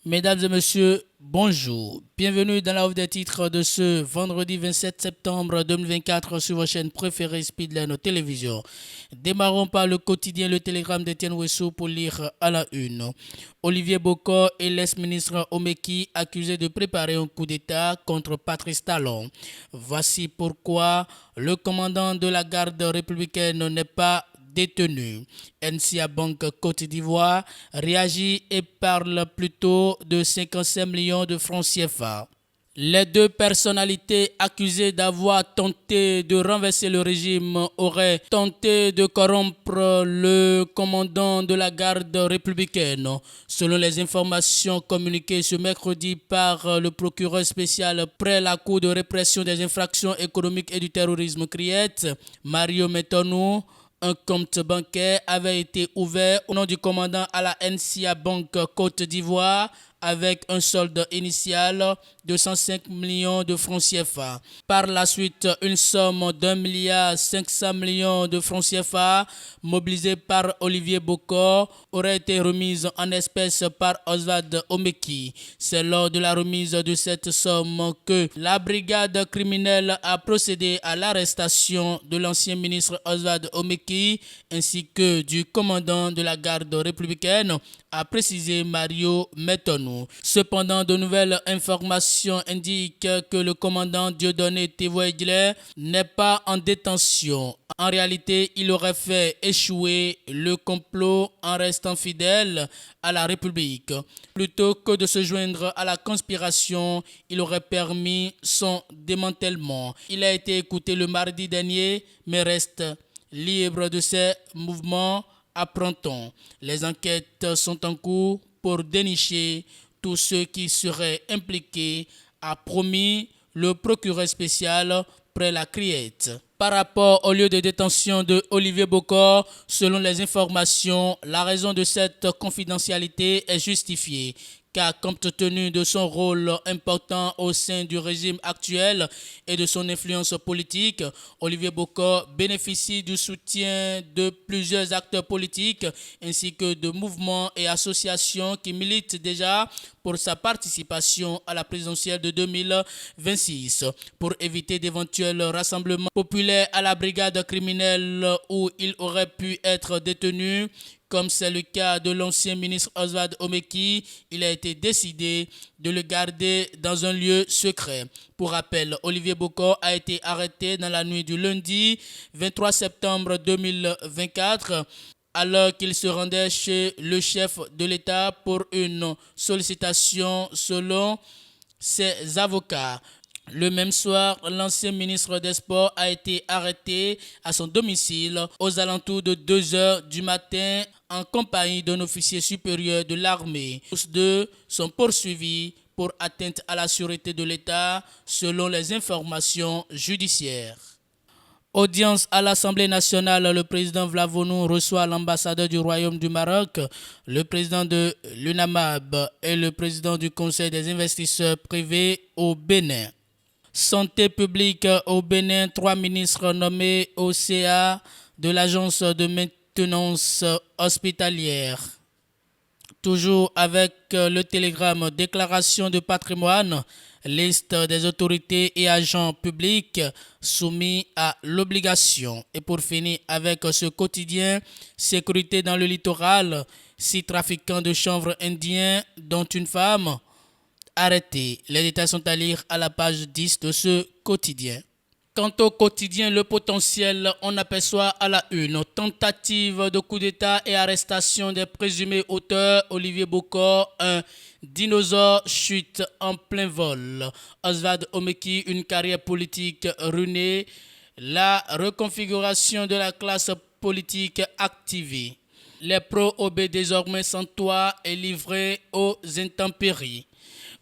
Mesdames et messieurs, bonjour. Bienvenue dans la off des titres de ce vendredi 27 septembre 2024 sur vos chaînes préférées Speedline Télévision. Démarrons par le quotidien Le Télégramme d'Étienne Ouessou pour lire à la une. Olivier Bokor et l'ex-ministre Omeki accusés de préparer un coup d'État contre Patrice Talon. Voici pourquoi le commandant de la garde républicaine n'est pas détenu. NCA Bank Côte d'Ivoire réagit et parle plutôt de 55 millions de francs CFA. Les deux personnalités accusées d'avoir tenté de renverser le régime auraient tenté de corrompre le commandant de la garde républicaine. Selon les informations communiquées ce mercredi par le procureur spécial près la Cour de répression des infractions économiques et du terrorisme CRIET, Mario Metonou, un compte bancaire avait été ouvert au nom du commandant à la NCA Bank Côte d'Ivoire avec un solde initial de 105 millions de francs CFA. Par la suite, une somme d'1,5 milliard de francs CFA mobilisée par Olivier Bokor aurait été remise en espèces par Oswald Omeki. C'est lors de la remise de cette somme que la brigade criminelle a procédé à l'arrestation de l'ancien ministre Oswald Omeki ainsi que du commandant de la garde républicaine, a précisé Mario Metonou. Cependant, de nouvelles informations indiquent que le commandant Dieudonné Tévoé-Guillet n'est pas en détention. En réalité, il aurait fait échouer le complot en restant fidèle à la République. Plutôt que de se joindre à la conspiration, il aurait permis son démantèlement. Il a été écouté le mardi dernier, mais reste libre de ses mouvements, apprend-on. Les enquêtes sont en cours pour dénicher tous ceux qui seraient impliqués, a promis le procureur spécial près la Criette. Par rapport au lieu de détention de Olivier Bokor, selon les informations, la raison de cette confidentialité est justifiée, car compte tenu de son rôle important au sein du régime actuel et de son influence politique, Olivier Bokor bénéficie du soutien de plusieurs acteurs politiques ainsi que de mouvements et associations qui militent déjà pour sa participation à la présidentielle de 2026. Pour éviter d'éventuels rassemblements populaires à la brigade criminelle où il aurait pu être détenu, comme c'est le cas de l'ancien ministre Oswald Omeki, il a été décidé de le garder dans un lieu secret. Pour rappel, Olivier Bokor a été arrêté dans la nuit du lundi 23 septembre 2024 alors qu'il se rendait chez le chef de l'État pour une sollicitation selon ses avocats. Le même soir, l'ancien ministre des Sports a été arrêté à son domicile aux alentours de 2 heures du matin en compagnie d'un officier supérieur de l'armée. Tous deux sont poursuivis pour atteinte à la sûreté de l'État selon les informations judiciaires. Audience à l'Assemblée nationale, le président Vlavonou reçoit l'ambassadeur du Royaume du Maroc, le président de l'UNAMAB et le président du Conseil des investisseurs privés au Bénin. Santé publique au Bénin, 3 ministres nommés au CA de l'Agence de maintenance hospitalière. Toujours avec le télégramme déclaration de patrimoine, liste des autorités et agents publics soumis à l'obligation. Et pour finir avec ce quotidien, sécurité dans le littoral, 6 trafiquants de chanvre indiens dont une femme arrêtés. Les détails sont à lire à la page 10 de ce quotidien. Quant au quotidien Le Potentiel, on aperçoit à la une tentative de coup d'État et arrestation des présumés auteurs. Olivier Bokor, un dinosaure chute en plein vol. Oswald Omeki, une carrière politique ruinée. La reconfiguration de la classe politique activée. Les pro-OB désormais sans toit et livrés aux intempéries.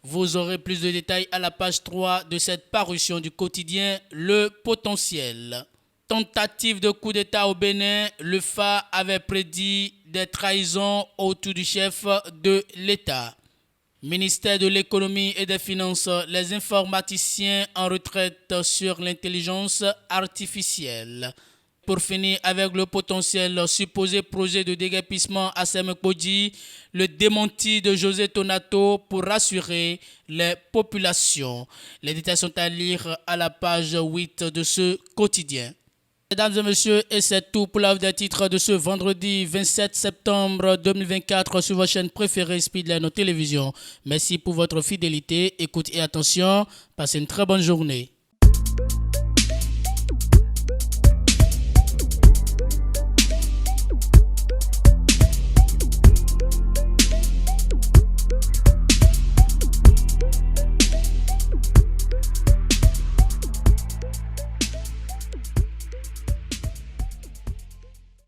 Vous aurez plus de détails à la page 3 de cette parution du quotidien Le Potentiel. Tentative de coup d'État au Bénin, le FA avait prédit des trahisons autour du chef de l'État. Ministère de l'économie et des finances, les informaticiens en retraite sur l'intelligence artificielle. Pour finir avec le potentiel supposé projet de déguerpissement à Semekpodji, le démenti de José Tonato pour rassurer les populations. Les détails sont à lire à la page 8 de ce quotidien. Mesdames et messieurs, et c'est tout pour la des titres de ce vendredi 27 septembre 2024 sur votre chaîne préférée Speedline Télévision. Merci pour votre fidélité, écoute et attention. Passez une très bonne journée.